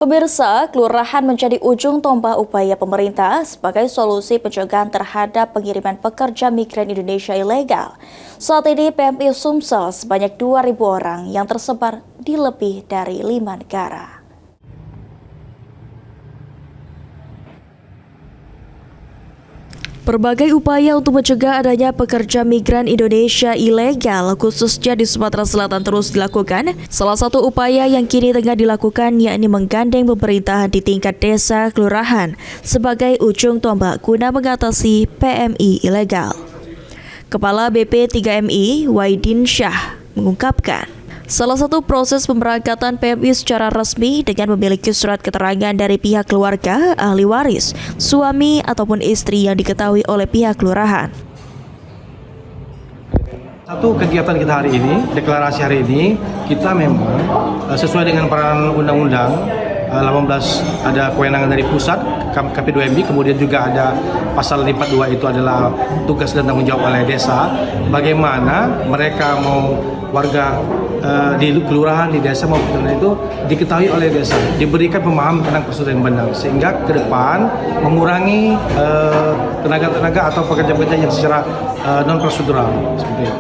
Pemirsa, kelurahan menjadi ujung tombak upaya pemerintah sebagai solusi pencegahan terhadap pengiriman pekerja migran Indonesia ilegal. Saat ini PMI Sumsel sebanyak 2.000 orang yang tersebar di lebih dari 5 negara. Berbagai upaya untuk mencegah adanya pekerja migran Indonesia ilegal, khususnya di Sumatera Selatan terus dilakukan. Salah satu upaya yang kini tengah dilakukan yakni menggandeng pemerintahan di tingkat desa kelurahan sebagai ujung tombak guna mengatasi PMI ilegal. Kepala BP 3MI, Waidin Syah, mengungkapkan, salah satu proses pemberangkatan PMI secara resmi dengan memiliki surat keterangan dari pihak keluarga, ahli waris, suami ataupun istri yang diketahui oleh pihak kelurahan. Satu kegiatan kita hari ini, deklarasi hari ini, kita memang sesuai dengan peranan undang-undang 18 ada kewenangan dari pusat KP2MI, kemudian juga ada pasal 42 itu adalah tugas dan tanggung jawab oleh desa. Bagaimana mereka mau warga di kelurahan, di desa maupun itu diketahui oleh desa, diberikan pemahaman tentang prosedur yang benar, sehingga ke depan mengurangi tenaga-tenaga atau pekerja-pekerja yang secara non prosedural seperti itu.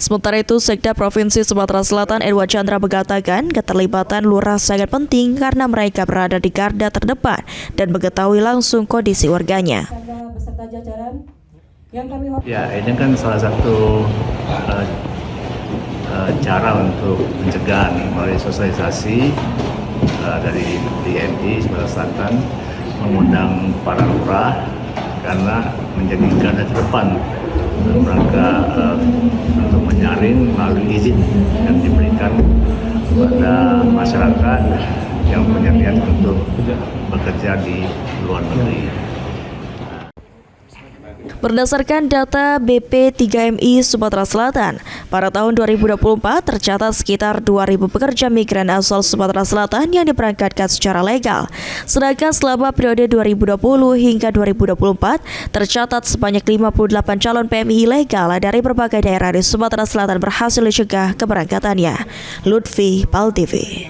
Sementara itu, Sekda Provinsi Sumatera Selatan Edward Chandra mengatakan keterlibatan lurah sangat penting karena mereka berada di garda terdepan dan mengetahui langsung kondisi warganya. Ya, ini kan salah satu cara untuk mencegah melalui sosialisasi dari DMI Sumatera Selatan mengundang para lurah karena menjadi garda terdepan dalam rangka untuk menyaring melalui izin yang diberikan kepada masyarakat yang punya niat untuk bekerja di luar negeri. Berdasarkan data BP 3MI Sumatera Selatan, pada tahun 2024 tercatat sekitar 2.000 pekerja migran asal Sumatera Selatan yang diberangkatkan secara legal. Sedangkan selama periode 2020 hingga 2024 tercatat sebanyak 58 calon PMI ilegal dari berbagai daerah di Sumatera Selatan berhasil dicegah keberangkatannya. Lutfi, PAL TV.